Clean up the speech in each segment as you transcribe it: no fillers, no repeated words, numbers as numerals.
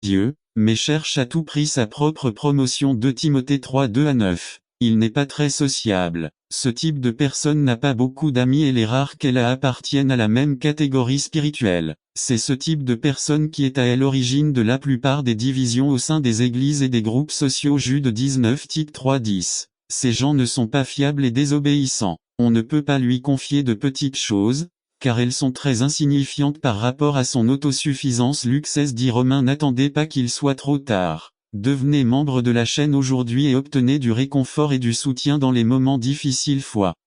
Dieu, mais cherche à tout prix sa propre promotion. 2 Timothée 3 2-9. Il n'est pas très sociable. Ce type de personne n'a pas beaucoup d'amis et les rares qu'elle a appartiennent à la même catégorie spirituelle. C'est ce type de personne qui est à l'origine de la plupart des divisions au sein des églises et des groupes sociaux. Jude 19 Tite 3-10. Ces gens ne sont pas fiables et désobéissants. On ne peut pas lui confier de petites choses, car elles sont très insignifiantes par rapport à son autosuffisance. Luc 16 dit Romains. N'attendez pas qu'il soit trop tard. Devenez membre de la chaîne aujourd'hui et obtenez du réconfort et du soutien dans les moments difficiles.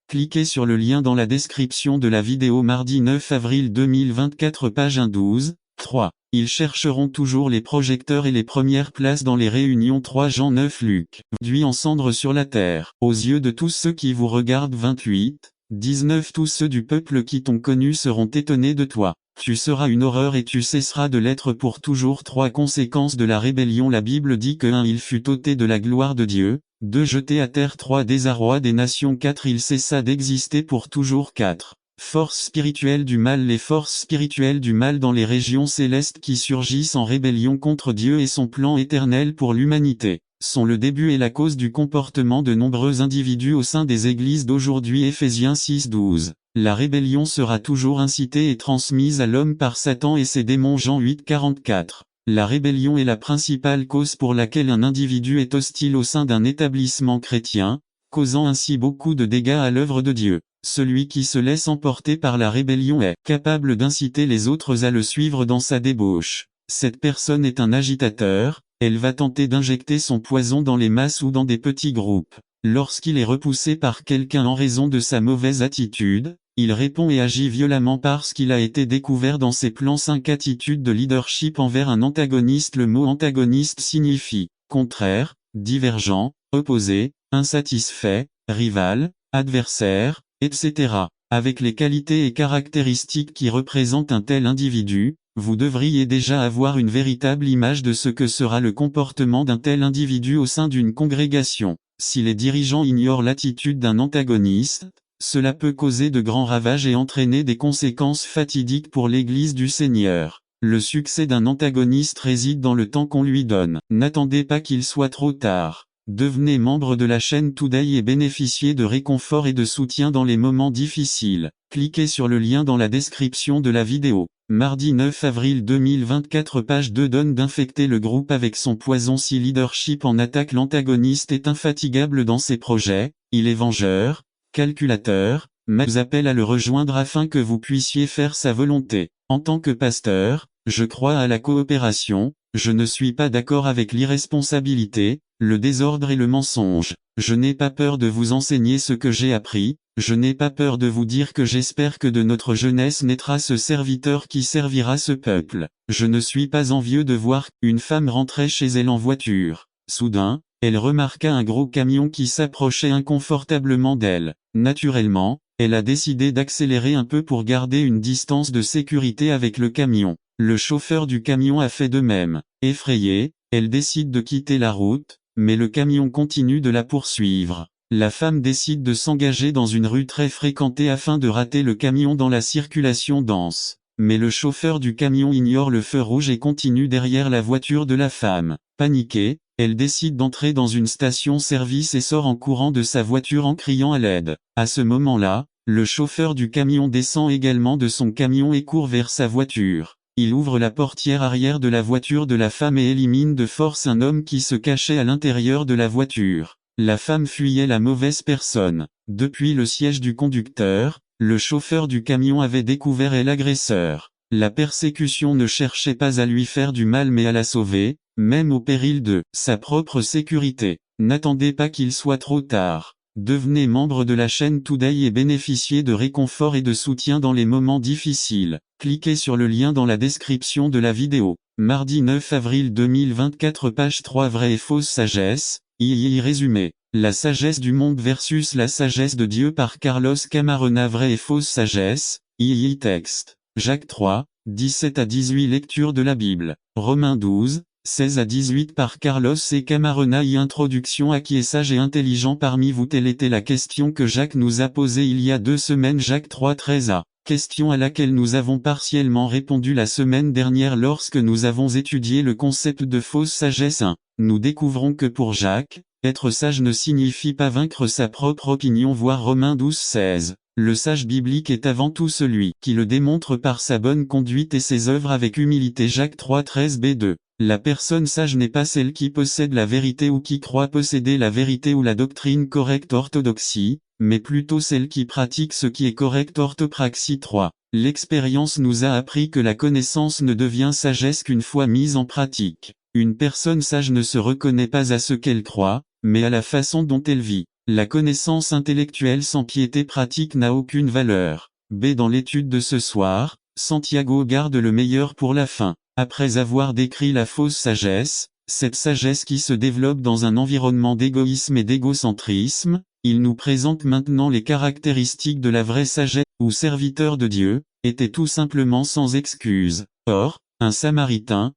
Cliquez sur le lien dans la description de la vidéo. Mardi 9 avril 2024 page 1-12, 3. Ils chercheront toujours les projecteurs et les premières places dans les réunions. 3 Jean 9 Luc. D'huile en cendre sur la terre. Aux yeux de tous ceux qui vous regardent. 28, 19. Tous ceux du peuple qui t'ont connu seront étonnés de toi. Tu seras une horreur et tu cesseras de l'être pour toujours. 3 Conséquences de la rébellion. La Bible dit que 1 Il fut ôté de la gloire de Dieu, 2 Jeté à terre. 3 Désarroi des nations. 4 Il cessa d'exister pour toujours. 4 Forces spirituelles du mal. Les forces spirituelles du mal dans les régions célestes qui surgissent en rébellion contre Dieu et son plan éternel pour l'humanité, sont le début et la cause du comportement de nombreux individus au sein des églises d'aujourd'hui. Éphésiens 6-12. La rébellion sera toujours incitée et transmise à l'homme par Satan et ses démons. Jean 8-44. La rébellion est la principale cause pour laquelle un individu est hostile au sein d'un établissement chrétien, causant ainsi beaucoup de dégâts à l'œuvre de Dieu. Celui qui se laisse emporter par la rébellion est capable d'inciter les autres à le suivre dans sa débauche. Cette personne est un agitateur, elle va tenter d'injecter son poison dans les masses ou dans des petits groupes. Lorsqu'il est repoussé par quelqu'un en raison de sa mauvaise attitude, il répond et agit violemment parce qu'il a été découvert dans ses plans. 5 Attitude de leadership envers un antagoniste. Le mot antagoniste signifie contraire, divergent, opposé, insatisfait, rival, adversaire, etc. Avec les qualités et caractéristiques qui représentent un tel individu, vous devriez déjà avoir une véritable image de ce que sera le comportement d'un tel individu au sein d'une congrégation. Si les dirigeants ignorent l'attitude d'un antagoniste, cela peut causer de grands ravages et entraîner des conséquences fatidiques pour l'Église du Seigneur. Le succès d'un antagoniste réside dans le temps qu'on lui donne. N'attendez pas qu'il soit trop tard. Devenez membre de la chaîne Today et bénéficiez de réconfort et de soutien dans les moments difficiles. Cliquez sur le lien dans la description de la vidéo. Mardi 9 avril 2024 page 2 Donne d'infecter le groupe avec son poison. Si leadership en attaque. L'antagoniste est infatigable dans ses projets, il est vengeur, calculateur, mais vous appelle à le rejoindre afin que vous puissiez faire sa volonté. En tant que pasteur, je crois à la coopération, je ne suis pas d'accord avec l'irresponsabilité, le désordre et le mensonge. Je n'ai pas peur de vous enseigner ce que j'ai appris, je n'ai pas peur de vous dire que j'espère que de notre jeunesse naîtra ce serviteur qui servira ce peuple. Je ne suis pas envieux de voir une femme rentrer chez elle en voiture. Soudain, elle remarqua un gros camion qui s'approchait inconfortablement d'elle. Naturellement, elle a décidé d'accélérer un peu pour garder une distance de sécurité avec le camion. Le chauffeur du camion a fait de même. Effrayée, elle décide de quitter la route, mais le camion continue de la poursuivre. La femme décide de s'engager dans une rue très fréquentée afin de rater le camion dans la circulation dense. Mais le chauffeur du camion ignore le feu rouge et continue derrière la voiture de la femme. Paniquée, elle décide d'entrer dans une station-service et sort en courant de sa voiture en criant à l'aide. À ce moment-là, le chauffeur du camion descend également de son camion et court vers sa voiture. Il ouvre la portière arrière de la voiture de la femme et élimine de force un homme qui se cachait à l'intérieur de la voiture. La femme fuyait la mauvaise personne. Depuis le siège du conducteur, le chauffeur du camion avait découvert l'agresseur. La persécution ne cherchait pas à lui faire du mal mais à la sauver, même au péril de sa propre sécurité. N'attendez pas qu'il soit trop tard. Devenez membre de la chaîne Today et bénéficiez de réconfort et de soutien dans les moments difficiles. Cliquez sur le lien dans la description de la vidéo. Mardi 9 avril 2024 page 3 Vraie et fausse sagesse. Résumé. La sagesse du monde versus la sagesse de Dieu par Carlos Camarena. Vraie et fausse sagesse. Texte. Jacques 3, 17 à 18 Lecture de la Bible. Romains 12, 16 à 18 par Carlos et Camarona. Introduction. À qui est sage et intelligent parmi vous? Telle était la question que Jacques nous a posée il y a 2 semaines. Jacques 3,13 a. Question à laquelle nous avons partiellement répondu la semaine dernière lorsque nous avons étudié le concept de fausse sagesse 1. Nous découvrons que pour Jacques, être sage ne signifie pas vaincre sa propre opinion, voir Romains 12,16. Le sage biblique est avant tout celui qui le démontre par sa bonne conduite et ses œuvres avec humilité. Jacques 3,13 b2. La personne sage n'est pas celle qui possède la vérité ou qui croit posséder la vérité ou la doctrine correcte orthodoxie, mais plutôt celle qui pratique ce qui est correct orthopraxie 3. L'expérience nous a appris que la connaissance ne devient sagesse qu'une fois mise en pratique. Une personne sage ne se reconnaît pas à ce qu'elle croit, mais à la façon dont elle vit. La connaissance intellectuelle sans piété pratique n'a aucune valeur. B. Dans l'étude de ce soir, Santiago garde le meilleur pour la fin. Après avoir décrit la fausse sagesse, cette sagesse qui se développe dans un environnement d'égoïsme et d'égocentrisme, il nous présente maintenant les caractéristiques de la vraie sagesse, où serviteur de Dieu, était tout simplement sans excuse. Or, un Samaritain,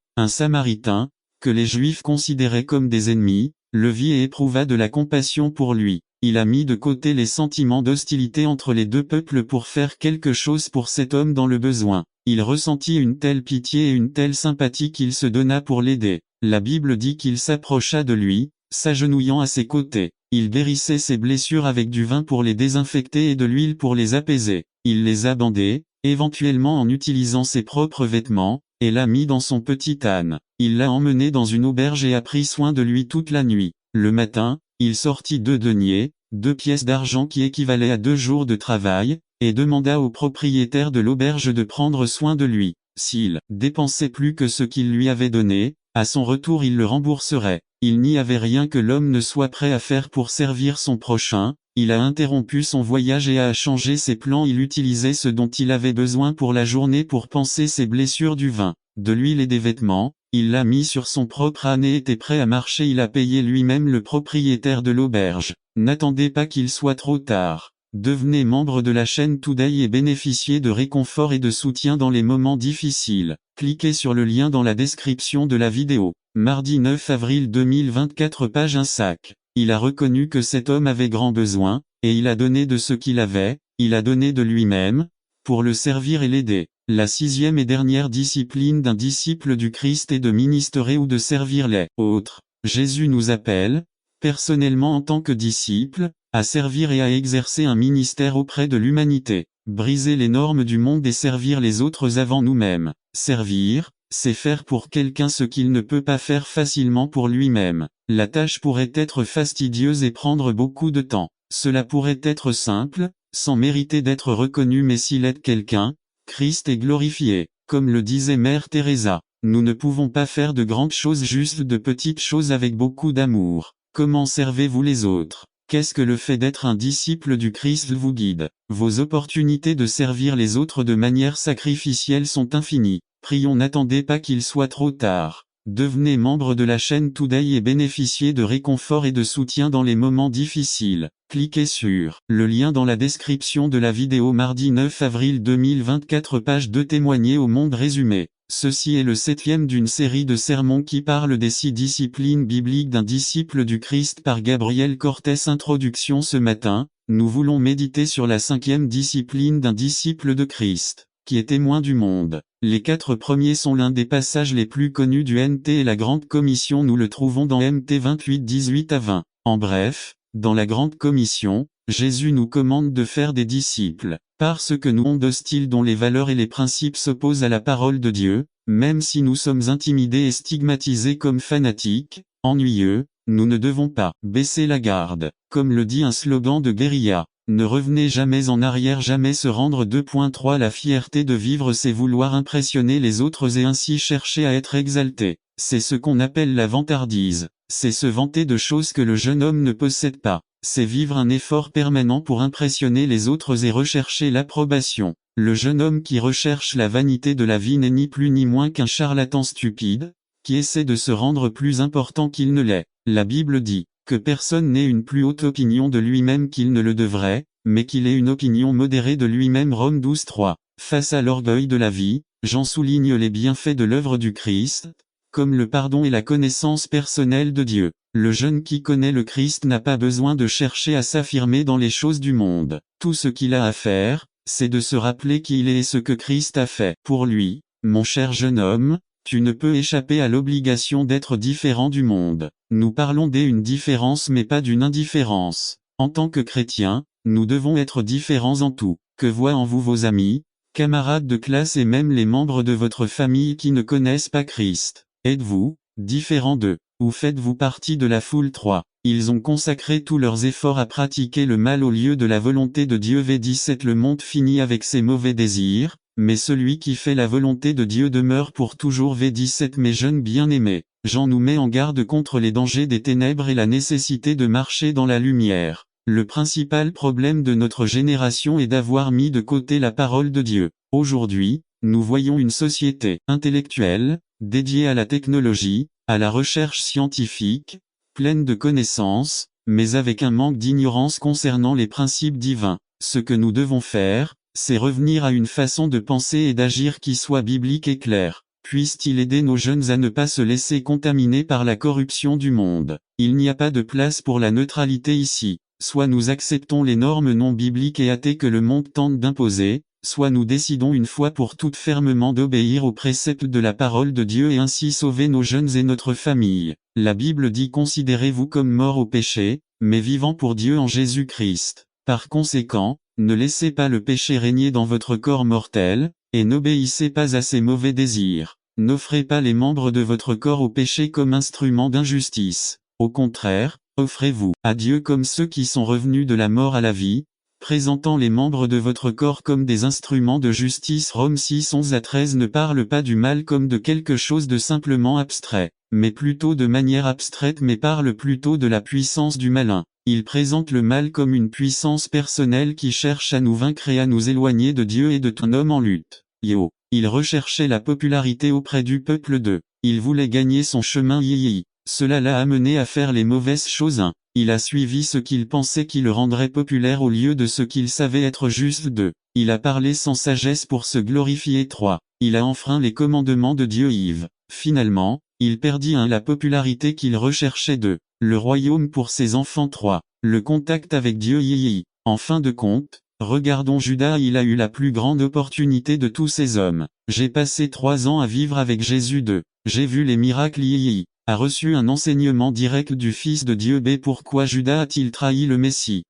que les Juifs considéraient comme des ennemis, le vit et éprouva de la compassion pour lui. Il a mis de côté les sentiments d'hostilité entre les deux peuples pour faire quelque chose pour cet homme dans le besoin. Il ressentit une telle pitié et une telle sympathie qu'il se donna pour l'aider. La Bible dit qu'il s'approcha de lui, s'agenouillant à ses côtés. Il guérissait ses blessures avec du vin pour les désinfecter et de l'huile pour les apaiser. Il les a bandées, éventuellement en utilisant ses propres vêtements, et l'a mis dans son petit âne. Il l'a emmené dans une auberge et a pris soin de lui toute la nuit. Le matin, il sortit 2 deniers, 2 pièces d'argent qui équivalaient à 2 jours de travail, et demanda au propriétaire de l'auberge de prendre soin de lui. S'il dépensait plus que ce qu'il lui avait donné, à son retour il le rembourserait. Il n'y avait rien que l'homme ne soit prêt à faire pour servir son prochain. Il a interrompu son voyage et a changé ses plans. Il utilisait ce dont il avait besoin pour la journée pour panser ses blessures, du vin, de l'huile et des vêtements. Il l'a mis sur son propre âne et était prêt à marcher. Il a payé lui-même le propriétaire de l'auberge. N'attendez pas qu'il soit trop tard. Devenez membre de la chaîne Today et bénéficiez de réconfort et de soutien dans les moments difficiles. Cliquez sur le lien dans la description de la vidéo. Mardi 9 avril 2024, page 1 sac. Il a reconnu que cet homme avait grand besoin, et il a donné de ce qu'il avait, il a donné de lui-même, pour le servir et l'aider. La 6e et dernière discipline d'un disciple du Christ est de ministrer ou de servir les autres. Jésus nous appelle, personnellement en tant que disciples, à servir et à exercer un ministère auprès de l'humanité. Briser les normes du monde et servir les autres avant nous-mêmes. Servir, c'est faire pour quelqu'un ce qu'il ne peut pas faire facilement pour lui-même. La tâche pourrait être fastidieuse et prendre beaucoup de temps. Cela pourrait être simple, sans mériter d'être reconnu, mais s'il aide quelqu'un, Christ est glorifié. Comme le disait Mère Teresa, nous ne pouvons pas faire de grandes choses, juste de petites choses avec beaucoup d'amour. Comment servez-vous les autres? Qu'est-ce que le fait d'être un disciple du Christ vous guide? Vos opportunités de servir les autres de manière sacrificielle sont infinies. Prions, n'attendez pas qu'il soit trop tard. Devenez membre de la chaîne Today et bénéficiez de réconfort et de soutien dans les moments difficiles. Cliquez sur le lien dans la description de la vidéo. Mardi 9 avril 2024, page 2, témoigner au monde résumé. Ceci est le 7e d'une série de sermons qui parle des 6 disciplines bibliques d'un disciple du Christ par Gabriel Cortés. Introduction. Ce matin, nous voulons méditer sur la 5e discipline d'un disciple de Christ, qui est témoin du monde. Les 4 premiers sont l'un des passages les plus connus du NT et la Grande Commission. Nous le trouvons dans MT 28, 18 à 20. En bref, dans la Grande Commission, Jésus nous commande de faire des disciples, parce que nous monde hostile dont les valeurs et les principes s'opposent à la parole de Dieu, même si nous sommes intimidés et stigmatisés comme fanatiques, ennuyeux, nous ne devons pas baisser la garde. Comme le dit un slogan de guérilla, ne revenez jamais en arrière, jamais se rendre. 2.3 La fierté de vivre, c'est vouloir impressionner les autres et ainsi chercher à être exalté. C'est ce qu'on appelle la vantardise. C'est se vanter de choses que le jeune homme ne possède pas. C'est vivre un effort permanent pour impressionner les autres et rechercher l'approbation. Le jeune homme qui recherche la vanité de la vie n'est ni plus ni moins qu'un charlatan stupide, qui essaie de se rendre plus important qu'il ne l'est. La Bible dit que personne n'ait une plus haute opinion de lui-même qu'il ne le devrait, mais qu'il ait une opinion modérée de lui-même. Rome 12.3. Face à l'orgueil de la vie, Jean souligne les bienfaits de l'œuvre du Christ, comme le pardon et la connaissance personnelle de Dieu. Le jeune qui connaît le Christ n'a pas besoin de chercher à s'affirmer dans les choses du monde. Tout ce qu'il a à faire, c'est de se rappeler qui il est et ce que Christ a fait pour lui. Mon cher jeune homme, tu ne peux échapper à l'obligation d'être différent du monde. Nous parlons d'une différence mais pas d'une indifférence. En tant que chrétiens, nous devons être différents en tout. Que voient en vous vos amis, camarades de classe et même les membres de votre famille qui ne connaissent pas Christ? Êtes-vous différents d'eux? Ou faites-vous partie de la foule 3? Ils ont consacré tous leurs efforts à pratiquer le mal au lieu de la volonté de Dieu. V17 Le monde finit avec ses mauvais désirs, mais celui qui fait la volonté de Dieu demeure pour toujours. V17 Mes jeunes bien-aimés, Jean nous met en garde contre les dangers des ténèbres et la nécessité de marcher dans la lumière. Le principal problème de notre génération est d'avoir mis de côté la parole de Dieu. Aujourd'hui, nous voyons une société intellectuelle, dédiée à la technologie, à la recherche scientifique, pleine de connaissances, mais avec un manque d'ignorance concernant les principes divins. Ce que nous devons faire, c'est revenir à une façon de penser et d'agir qui soit biblique et claire. Puisse-t-il aider nos jeunes à ne pas se laisser contaminer par la corruption du monde. Il n'y a pas de place pour la neutralité ici. Soit nous acceptons les normes non bibliques et athées que le monde tente d'imposer, soit nous décidons une fois pour toutes fermement d'obéir aux préceptes de la parole de Dieu et ainsi sauver nos jeunes et notre famille. La Bible dit: considérez-vous comme morts au péché, mais vivants pour Dieu en Jésus-Christ. Par conséquent, ne laissez pas le péché régner dans votre corps mortel, et n'obéissez pas à ses mauvais désirs. N'offrez pas les membres de votre corps au péché comme instruments d'injustice. Au contraire, offrez-vous à Dieu comme ceux qui sont revenus de la mort à la vie, présentant les membres de votre corps comme des instruments de justice. Romains 6, 11-13 Ne parle pas du mal comme de quelque chose de simplement abstrait, mais plutôt de manière abstraite, mais parle plutôt de la puissance du malin. Il présente le mal comme une puissance personnelle qui cherche à nous vaincre et à nous éloigner de Dieu et de tout homme en lutte. Il recherchait la popularité auprès du peuple de. Il voulait gagner son chemin. Cela l'a amené à faire les mauvaises choses. Il a suivi ce qu'il pensait qui le rendrait populaire au lieu de ce qu'il savait être juste. Il a parlé sans sagesse pour se glorifier. 3. Il a enfreint les commandements de Dieu. Finalement, il perdit la popularité qu'il recherchait. Le royaume pour ses enfants. 3. Le contact avec Dieu. En fin de compte, regardons Judas. Il a eu la plus grande opportunité de tous ces hommes. J'ai passé 3 ans à vivre avec Jésus. J'ai vu les miracles. A reçu un enseignement direct du Fils de Dieu. Pourquoi Judas a-t-il trahi le Messie?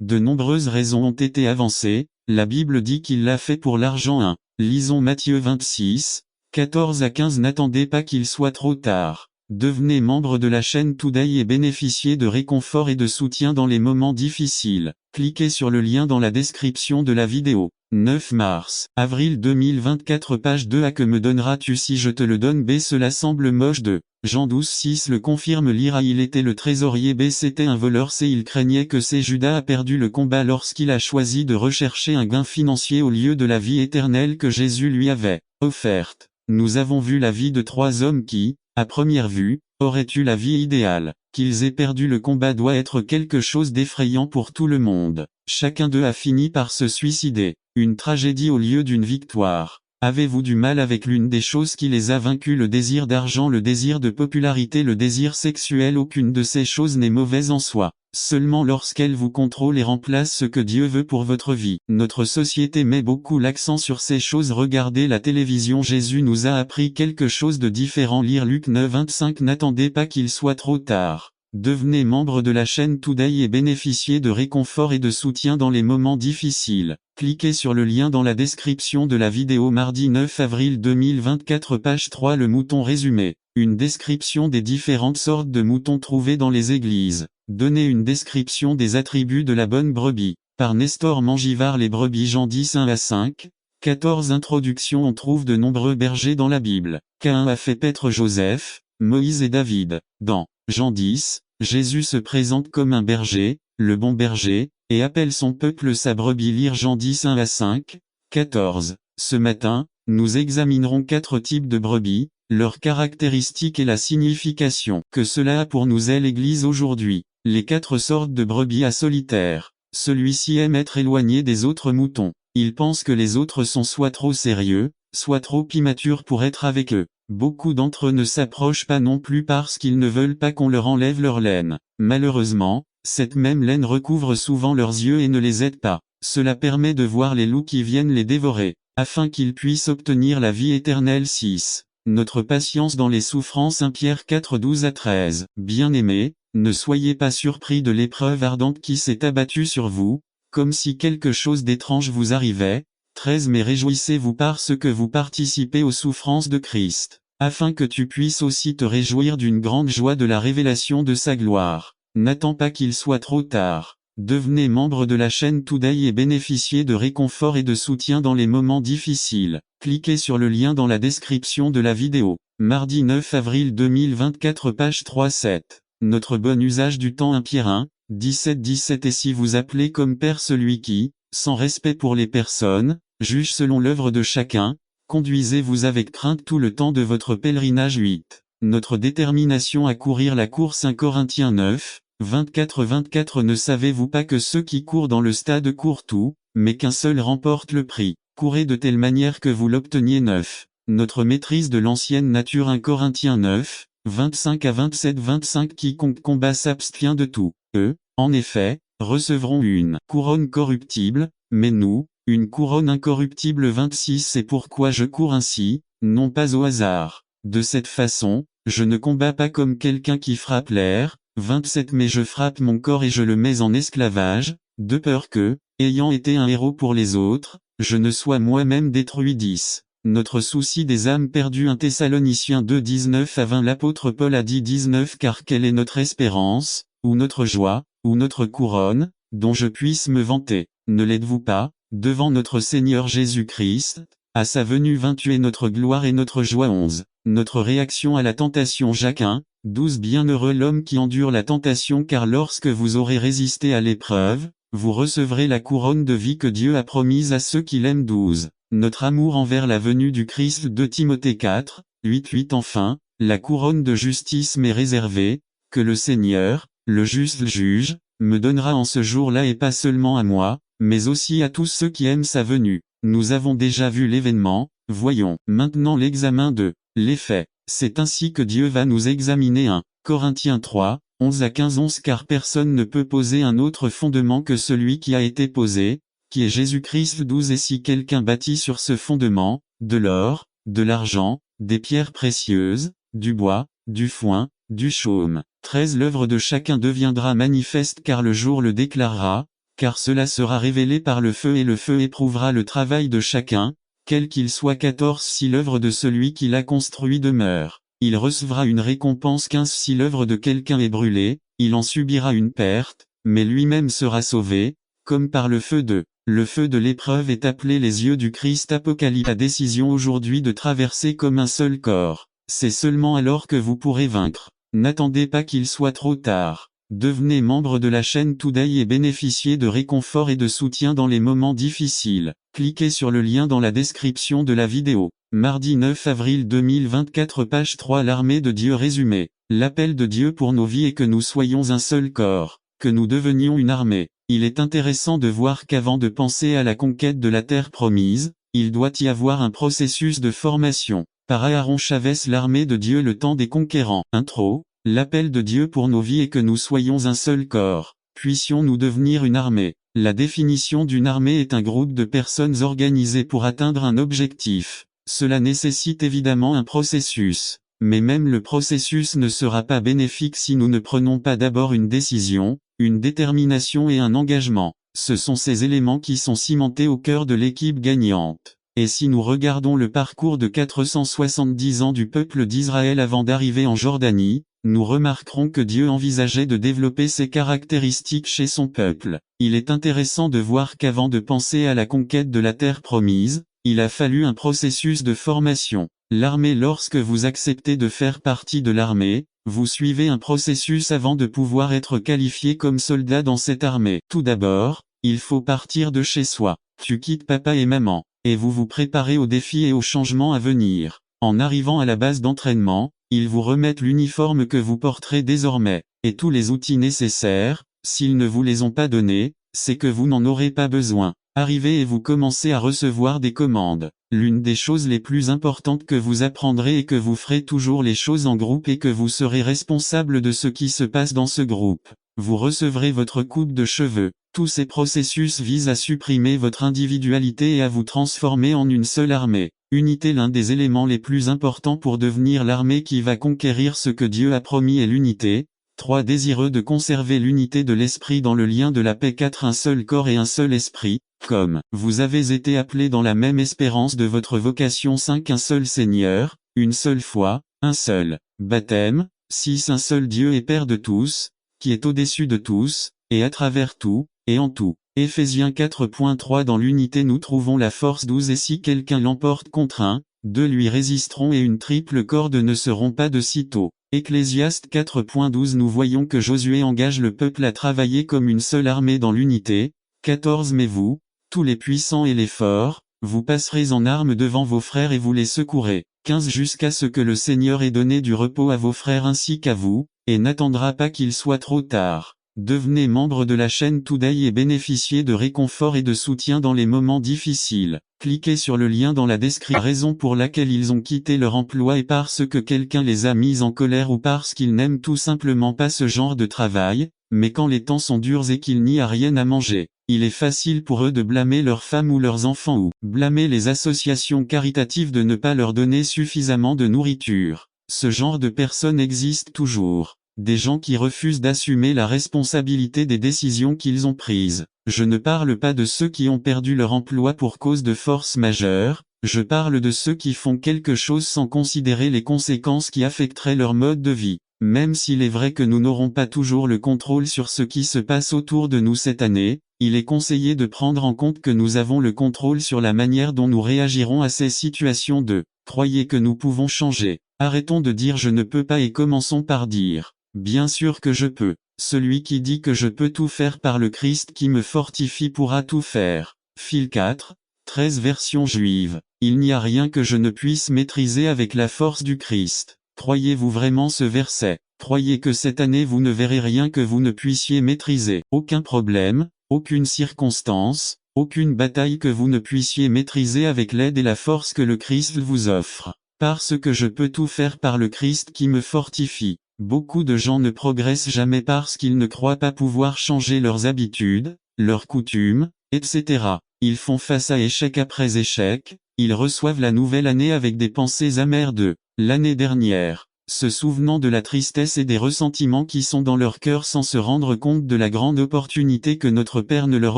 De nombreuses raisons ont été avancées. La Bible dit qu'il l'a fait pour l'argent. Lisons Matthieu 26, 14-15 N'attendez pas qu'il soit trop tard. Devenez membre de la chaîne Today et bénéficiez de réconfort et de soutien dans les moments difficiles. Cliquez sur le lien dans la description de la vidéo. 9 mars, avril 2024 Page 2 A que me donneras-tu si je te le donne? Cela semble moche. Jean 12, 6 le confirme. Il était le trésorier. C'était un voleur. Il craignait que Judas a perdu le combat lorsqu'il a choisi de rechercher un gain financier au lieu de la vie éternelle que Jésus lui avait offerte. Nous avons vu la vie de 3 hommes qui, à première vue, auraient eu la vie idéale. Qu'ils aient perdu le combat doit être quelque chose d'effrayant pour tout le monde. Chacun d'eux a fini par se suicider. Une tragédie au lieu d'une victoire. Avez-vous du mal avec l'une des choses qui les a vaincus? Le désir d'argent, le désir de popularité, le désir sexuel? Aucune de ces choses n'est mauvaise en soi. Seulement lorsqu'elle vous contrôle et remplace ce que Dieu veut pour votre vie. Notre société met beaucoup l'accent sur ces choses. Regardez la télévision. Jésus nous a appris quelque chose de différent. Lire Luc 9, 25 N'attendez pas qu'il soit trop tard. Devenez membre de la chaîne Today et bénéficiez de réconfort et de soutien dans les moments difficiles. Cliquez sur le lien dans la description de la vidéo. Mardi 9 avril 2024 Page 3 Le mouton résumé. Une description des différentes sortes de moutons trouvés dans les églises. Donnez une description des attributs de la bonne brebis. Par Nestor Mangivard. Les brebis. Jean 10, 1-5. 14 Introduction. On trouve de nombreux bergers dans la Bible. Caïn a fait paître Joseph, Moïse et David. Dans Jean 10, Jésus se présente comme un berger, le bon berger, et appelle son peuple sa brebis. Lire Jean 10, 1-5. 14. Ce matin, nous examinerons 4 types de brebis, leurs caractéristiques et la signification que cela a pour nous l'Église aujourd'hui. Les 4 sortes de brebis. À solitaire. Celui-ci aime être éloigné des autres moutons. Il pense que les autres sont soit trop sérieux, soit trop immatures pour être avec eux. Beaucoup d'entre eux ne s'approchent pas non plus parce qu'ils ne veulent pas qu'on leur enlève leur laine. Malheureusement, cette même laine recouvre souvent leurs yeux et ne les aide pas. Cela permet de voir les loups qui viennent les dévorer, afin qu'ils puissent obtenir la vie éternelle. 6. Notre patience dans les souffrances. 1 Pierre 4, 12 à 13. Bien-aimés, ne soyez pas surpris de l'épreuve ardente qui s'est abattue sur vous, comme si quelque chose d'étrange vous arrivait. 13. Mais réjouissez-vous parce que vous participez aux souffrances de Christ, afin que tu puisses aussi te réjouir d'une grande joie de la révélation de sa gloire. N'attends pas qu'il soit trop tard. Devenez membre de la chaîne Today et bénéficiez de réconfort et de soutien dans les moments difficiles. Cliquez sur le lien dans la description de la vidéo. Mardi 9 avril 2024 page 3-7. Notre bon usage du temps. 1 Pierre 1, 17-17. Et si vous appelez comme Père celui qui, sans respect pour les personnes, juge selon l'œuvre de chacun, conduisez-vous avec crainte tout le temps de votre pèlerinage. 8. Notre détermination à courir la course. 1 Corinthiens 9, 24-24. Ne savez-vous pas que ceux qui courent dans le stade courent tout, mais qu'un seul remporte le prix. Courez de telle manière que vous l'obteniez. 9. Notre maîtrise de l'ancienne nature. 1 Corinthiens 9, 25 à 27. 25. Quiconque combat s'abstient de tout. Eux, en effet, recevront une couronne corruptible, mais nous, une couronne incorruptible. 26. C'est pourquoi je cours ainsi, non pas au hasard. De cette façon, je ne combats pas comme quelqu'un qui frappe l'air. 27. Mais je frappe mon corps et je le mets en esclavage, de peur que, ayant été un héros pour les autres, je ne sois moi-même détruit. 10. Notre souci des âmes perdues. 1 Thessaloniciens 2, 19 à 20. L'apôtre Paul a dit 19. Car quelle est notre espérance, ou notre joie, ou notre couronne, dont je puisse me vanter? Ne l'êtes-vous pas, devant notre Seigneur Jésus-Christ, à sa venue? 28. Notre gloire et notre joie. 11. Notre réaction à la tentation. Jacques 1, 12. Bienheureux l'homme qui endure la tentation, car lorsque vous aurez résisté à l'épreuve, vous recevrez la couronne de vie que Dieu a promise à ceux qui l'aiment. 12. Notre amour envers la venue du Christ. 2 Timothée 4, 8. Enfin, la couronne de justice m'est réservée, que le Seigneur, le juste juge, me donnera en ce jour-là, et pas seulement à moi, mais aussi à tous ceux qui aiment sa venue. Nous avons déjà vu l'événement, voyons maintenant l'examen de l'effet. C'est ainsi que Dieu va nous examiner. 1 Corinthiens 3, 11 à 15. 11. Car personne ne peut poser un autre fondement que celui qui a été posé, qui est Jésus-Christ. 12. Et si quelqu'un bâtit sur ce fondement, de l'or, de l'argent, des pierres précieuses, du bois, du foin, du chaume. 13. L'œuvre de chacun deviendra manifeste, car le jour le déclarera, car cela sera révélé par le feu, et le feu éprouvera le travail de chacun, quel qu'il soit. 14. Si l'œuvre de celui qui l'a construit demeure, il recevra une récompense. 15. Si l'œuvre de quelqu'un est brûlée, il en subira une perte, mais lui-même sera sauvé, comme par le feu de l'épreuve est appelé les yeux du Christ. Apocalypse. La décision aujourd'hui de traverser comme un seul corps, c'est seulement alors que vous pourrez vaincre. N'attendez pas qu'il soit trop tard. Devenez membre de la chaîne Today et bénéficiez de réconfort et de soutien dans les moments difficiles. Cliquez sur le lien dans la description de la vidéo. Mardi 9 avril 2024 page 3. L'armée de Dieu résumé. L'appel de Dieu pour nos vies est que nous soyons un seul corps, que nous devenions une armée. Il est intéressant de voir qu'avant de penser à la conquête de la terre promise, il doit y avoir un processus de formation. Par Aaron Chavez. L'armée de Dieu, le temps des conquérants. Intro. L'appel de Dieu pour nos vies est que nous soyons un seul corps. Puissions-nous devenir une armée? La définition d'une armée est un groupe de personnes organisées pour atteindre un objectif. Cela nécessite évidemment un processus. Mais même le processus ne sera pas bénéfique si nous ne prenons pas d'abord une décision, une détermination et un engagement. Ce sont ces éléments qui sont cimentés au cœur de l'équipe gagnante. Et si nous regardons le parcours de 470 ans du peuple d'Israël avant d'arriver en Jordanie, nous remarquerons que Dieu envisageait de développer ces caractéristiques chez son peuple. Il est intéressant de voir qu'avant de penser à la conquête de la terre promise, il a fallu un processus de formation. L'armée. Lorsque vous acceptez de faire partie de l'armée, vous suivez un processus avant de pouvoir être qualifié comme soldat dans cette armée. Tout d'abord, il faut partir de chez soi. Tu quittes papa et maman, et vous vous préparez aux défis et aux changements à venir. En arrivant à la base d'entraînement, ils vous remettent l'uniforme que vous porterez désormais, et tous les outils nécessaires. S'ils ne vous les ont pas donnés, c'est que vous n'en aurez pas besoin. Arrivez et vous commencez à recevoir des commandes. L'une des choses les plus importantes que vous apprendrez est que vous ferez toujours les choses en groupe et que vous serez responsable de ce qui se passe dans ce groupe. Vous recevrez votre coupe de cheveux. Tous ces processus visent à supprimer votre individualité et à vous transformer en une seule armée. Unité. L'un des éléments les plus importants pour devenir l'armée qui va conquérir ce que Dieu a promis est l'unité. 3. Désireux de conserver l'unité de l'esprit dans le lien de la paix. 4. Un seul corps et un seul esprit, comme vous avez été appelés dans la même espérance de votre vocation. 5. Un seul Seigneur, une seule foi, un seul baptême. 6. Un seul Dieu et Père de tous, qui est au-dessus de tous, et à travers tout, et en tout. Éphésiens 4.3. Dans l'unité nous trouvons la force. 12. Et si quelqu'un l'emporte contre un, deux lui résisteront et une triple corde ne seront pas de sitôt. Ecclésiaste 4.12. Nous voyons que Josué engage le peuple à travailler comme une seule armée dans l'unité. 14. Mais vous, tous les puissants et les forts, vous passerez en armes devant vos frères et vous les secourez. 15. Jusqu'à ce que le Seigneur ait donné du repos à vos frères ainsi qu'à vous, et n'attendra pas qu'il soit trop tard. Devenez membre de la chaîne Today et bénéficiez de réconfort et de soutien dans les moments difficiles. Cliquez sur le lien dans la description. La raison pour laquelle ils ont quitté leur emploi est parce que quelqu'un les a mis en colère ou parce qu'ils n'aiment tout simplement pas ce genre de travail, mais quand les temps sont durs et qu'il n'y a rien à manger, il est facile pour eux de blâmer leurs femmes ou leurs enfants ou blâmer les associations caritatives de ne pas leur donner suffisamment de nourriture. Ce genre de personnes existe toujours. Des gens qui refusent d'assumer la responsabilité des décisions qu'ils ont prises. Je ne parle pas de ceux qui ont perdu leur emploi pour cause de force majeure, je parle de ceux qui font quelque chose sans considérer les conséquences qui affecteraient leur mode de vie. Même s'il est vrai que nous n'aurons pas toujours le contrôle sur ce qui se passe autour de nous cette année, il est conseillé de prendre en compte que nous avons le contrôle sur la manière dont nous réagirons à ces situations. Croyez que nous pouvons changer. Arrêtons de dire je ne peux pas et commençons par dire bien sûr que je peux. Celui qui dit que je peux tout faire par le Christ qui me fortifie pourra tout faire. Phil 4, 13 version juive. Il n'y a rien que je ne puisse maîtriser avec la force du Christ. Croyez-vous vraiment ce verset? Croyez que cette année vous ne verrez rien que vous ne puissiez maîtriser. Aucun problème, aucune circonstance, aucune bataille que vous ne puissiez maîtriser avec l'aide et la force que le Christ vous offre. Parce que je peux tout faire par le Christ qui me fortifie. Beaucoup de gens ne progressent jamais parce qu'ils ne croient pas pouvoir changer leurs habitudes, leurs coutumes, etc. Ils font face à échec après échec, ils reçoivent la nouvelle année avec des pensées amères de l'année dernière, se souvenant de la tristesse et des ressentiments qui sont dans leur cœur sans se rendre compte de la grande opportunité que notre Père ne leur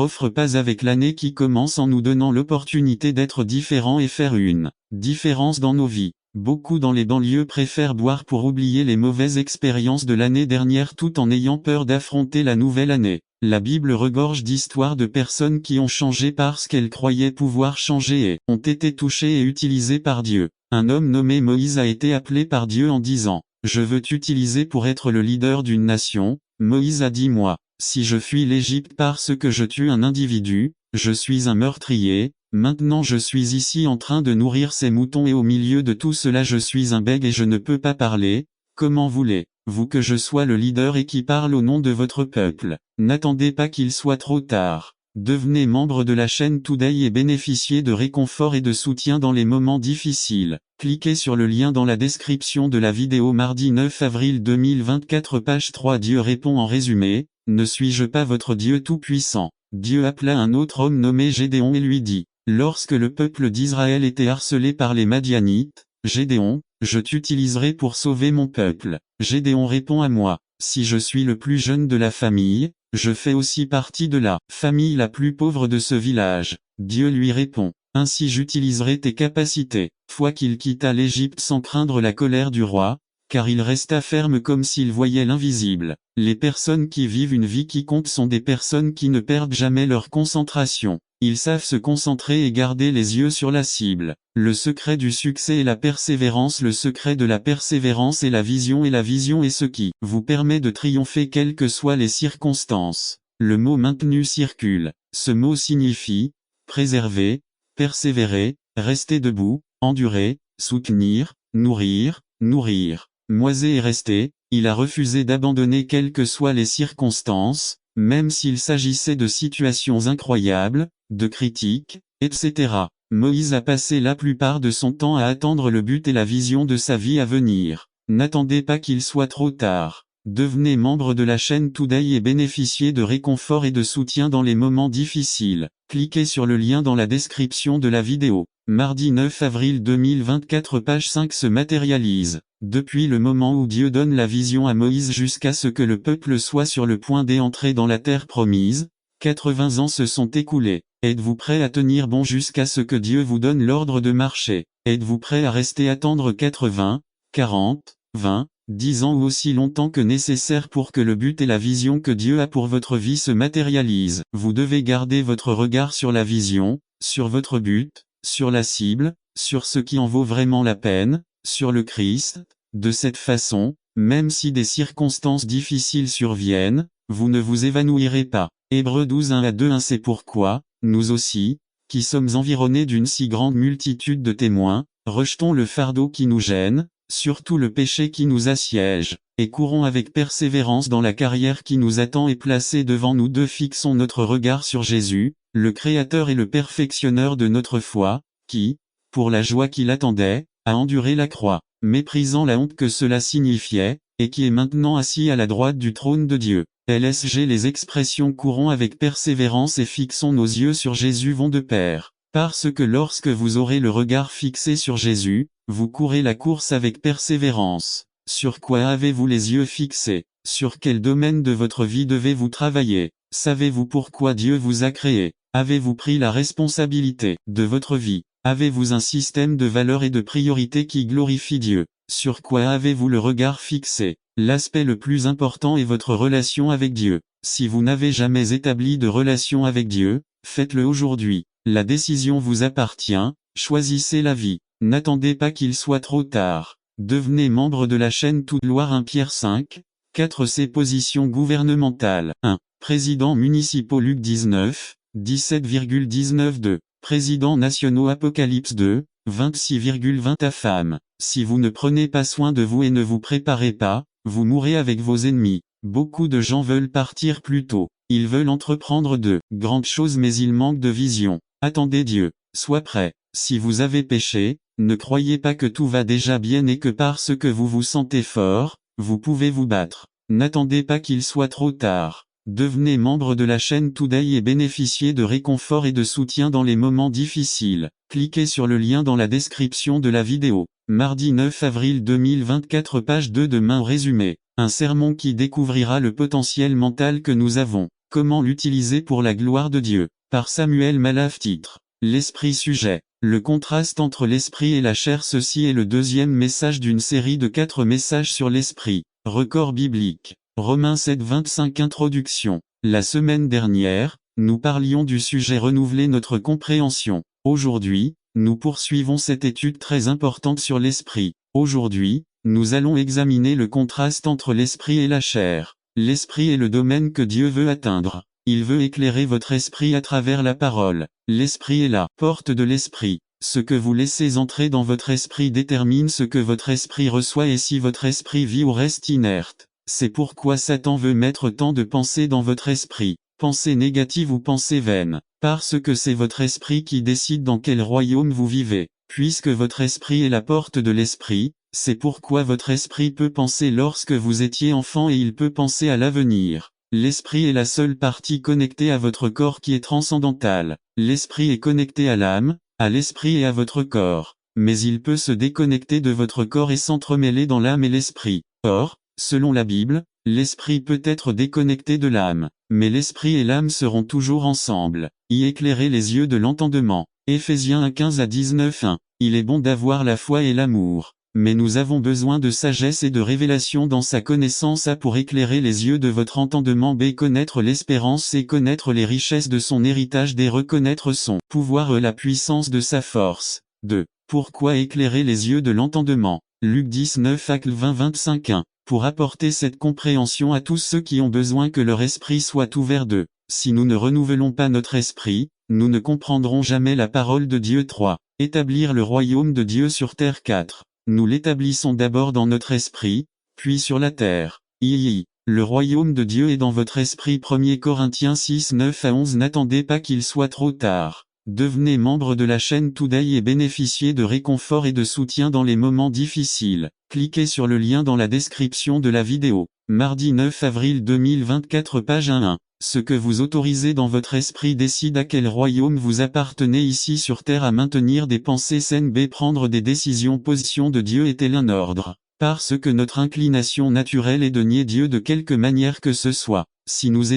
offre pas avec l'année qui commence en nous donnant l'opportunité d'être différents et faire une différence dans nos vies. Beaucoup dans les banlieues préfèrent boire pour oublier les mauvaises expériences de l'année dernière tout en ayant peur d'affronter la nouvelle année. La Bible regorge d'histoires de personnes qui ont changé parce qu'elles croyaient pouvoir changer et ont été touchées et utilisées par Dieu. Un homme nommé Moïse a été appelé par Dieu en disant « Je veux t'utiliser pour être le leader d'une nation ». Moïse a dit « Moi, si je fuis l'Égypte parce que je tue un individu, je suis un meurtrier. Maintenant je suis ici en train de nourrir ces moutons et au milieu de tout cela je suis un bègue et je ne peux pas parler. Comment voulez-vous que je sois le leader et qui parle au nom de votre peuple? N'attendez pas qu'il soit trop tard. Devenez membre de la chaîne Today et bénéficiez de réconfort et de soutien dans les moments difficiles. Cliquez sur le lien dans la description de la vidéo. Mardi 9 avril 2024 page 3. Dieu répond en résumé, ne suis-je pas votre Dieu tout-puissant? Dieu appela un autre homme nommé Gédéon et lui dit, lorsque le peuple d'Israël était harcelé par les Madianites, Gédéon, je t'utiliserai pour sauver mon peuple. Gédéon répond à moi, si je suis le plus jeune de la famille, je fais aussi partie de la famille la plus pauvre de ce village. Dieu lui répond, ainsi j'utiliserai tes capacités. Fois qu'il quitta l'Égypte sans craindre la colère du roi, car il resta ferme comme s'il voyait l'invisible. Les personnes qui vivent une vie qui compte sont des personnes qui ne perdent jamais leur concentration. Ils savent se concentrer et garder les yeux sur la cible. Le secret du succès est la persévérance. Le secret de la persévérance est la vision et la vision est ce qui vous permet de triompher quelles que soient les circonstances. Le mot maintenu circule. Ce mot signifie préserver, persévérer, rester debout, endurer, soutenir, nourrir, nourrir. Moisé est resté, il a refusé d'abandonner quelles que soient les circonstances, même s'il s'agissait de situations incroyables, de critiques, etc. Moïse a passé la plupart de son temps à attendre le but et la vision de sa vie à venir. N'attendez pas qu'il soit trop tard. Devenez membre de la chaîne Today et bénéficiez de réconfort et de soutien dans les moments difficiles. Cliquez sur le lien dans la description de la vidéo. Mardi 9 avril 2024 page 5 se matérialise. Depuis le moment où Dieu donne la vision à Moïse jusqu'à ce que le peuple soit sur le point d'entrer dans la terre promise, 80 ans se sont écoulés. Êtes-vous prêt à tenir bon jusqu'à ce que Dieu vous donne l'ordre de marcher? Êtes-vous prêt à rester attendre 80, 40, 20, 10 ans ou aussi longtemps que nécessaire pour que le but et la vision que Dieu a pour votre vie se matérialisent? Vous devez garder votre regard sur la vision, sur votre but, sur la cible, sur ce qui en vaut vraiment la peine, sur le Christ. De cette façon, même si des circonstances difficiles surviennent, vous ne vous évanouirez pas. Hébreux 12 1 à 2 1 C'est pourquoi, nous aussi, qui sommes environnés d'une si grande multitude de témoins, rejetons le fardeau qui nous gêne, surtout le péché qui nous assiège, et courons avec persévérance dans la carrière qui nous attend et placée devant nous deux. Fixons notre regard sur Jésus, le Créateur et le Perfectionneur de notre foi, qui, pour la joie qui l'attendait, a enduré la croix, méprisant la honte que cela signifiait, et qui est maintenant assis à la droite du trône de Dieu. LSG Les expressions courons avec persévérance et fixons nos yeux sur Jésus vont de pair. Parce que lorsque vous aurez le regard fixé sur Jésus, vous courez la course avec persévérance. Sur quoi avez-vous les yeux fixés? Sur quel domaine de votre vie devez-vous travailler? Savez-vous pourquoi Dieu vous a créé? Avez-vous pris la responsabilité de votre vie? Avez-vous un système de valeurs et de priorités qui glorifie Dieu? Sur quoi avez-vous le regard fixé? L'aspect le plus important est votre relation avec Dieu. Si vous n'avez jamais établi de relation avec Dieu, faites-le aujourd'hui. La décision vous appartient, choisissez la vie. N'attendez pas qu'il soit trop tard. Devenez membre de la chaîne Toute Loire 1 Pierre 5, 4 Ces positions gouvernementales. 1. Présidents municipaux Luc 19, 17,19 2. Présidents nationaux Apocalypse 2, 26,20 à femme. Si vous ne prenez pas soin de vous et ne vous préparez pas, vous mourrez avec vos ennemis. Beaucoup de gens veulent partir plus tôt. Ils veulent entreprendre de grandes choses mais ils manquent de vision. Attendez Dieu. Sois prêt. Si vous avez péché, ne croyez pas que tout va déjà bien et que parce que vous vous sentez fort, vous pouvez vous battre. N'attendez pas qu'il soit trop tard. Devenez membre de la chaîne Today et bénéficiez de réconfort et de soutien dans les moments difficiles. Cliquez sur le lien dans la description de la vidéo. Mardi 9 avril 2024 page 2 de main résumé. Un sermon qui découvrira le potentiel mental que nous avons. Comment l'utiliser pour la gloire de Dieu. Par Samuel Malaf titre. L'esprit sujet. Le contraste entre l'esprit et la chair. Ceci est le deuxième message d'une série de 4 messages sur l'esprit. Record biblique. Romains 7 25 Introduction. La semaine dernière, nous parlions du sujet renouveler notre compréhension. Aujourd'hui, nous poursuivons cette étude très importante sur l'esprit. Aujourd'hui, nous allons examiner le contraste entre l'esprit et la chair. L'esprit est le domaine que Dieu veut atteindre. Il veut éclairer votre esprit à travers la parole. L'esprit est la porte de l'esprit. Ce que vous laissez entrer dans votre esprit détermine ce que votre esprit reçoit et si votre esprit vit ou reste inerte. C'est pourquoi Satan veut mettre tant de pensées dans votre esprit, pensées négatives ou pensées vaines, parce que c'est votre esprit qui décide dans quel royaume vous vivez. Puisque votre esprit est la porte de l'esprit, c'est pourquoi votre esprit peut penser lorsque vous étiez enfant et il peut penser à l'avenir. L'esprit est la seule partie connectée à votre corps qui est transcendantale. L'esprit est connecté à l'âme, à l'esprit et à votre corps. Mais il peut se déconnecter de votre corps et s'entremêler dans l'âme et l'esprit. Or, selon la Bible, l'esprit peut être déconnecté de l'âme, mais l'esprit et l'âme seront toujours ensemble. Y éclairer les yeux de l'entendement. Éphésiens 1 15 à 19 1. Il est bon d'avoir la foi et l'amour, mais nous avons besoin de sagesse et de révélation dans sa connaissance. A pour éclairer les yeux de votre entendement. B connaître l'espérance et connaître les richesses de son héritage. D reconnaître son pouvoir et la puissance de sa force. 2. Pourquoi éclairer les yeux de l'entendement. Luc 19 Acte 20 25 1. Pour apporter cette compréhension à tous ceux qui ont besoin que leur esprit soit ouvert d'eux. Si nous ne renouvelons pas notre esprit, nous ne comprendrons jamais la parole de Dieu. 3. Établir le royaume de Dieu sur terre. 4. Nous l'établissons d'abord dans notre esprit, puis sur la terre. Le royaume de Dieu est dans votre esprit. 1 Corinthiens 6 9 à 11. N'attendez pas qu'il soit trop tard. Devenez membre de la chaîne Today et bénéficiez de réconfort et de soutien dans les moments difficiles. Cliquez sur le lien dans la description de la vidéo. Mardi 9 avril 2024 page 1.1. Ce que vous autorisez dans votre esprit décide à quel royaume vous appartenez ici sur terre à maintenir des pensées saines. B. Prendre des décisions. Position de Dieu est-elle un ordre? Parce que notre inclination naturelle est de nier Dieu de quelque manière que ce soit. Si nous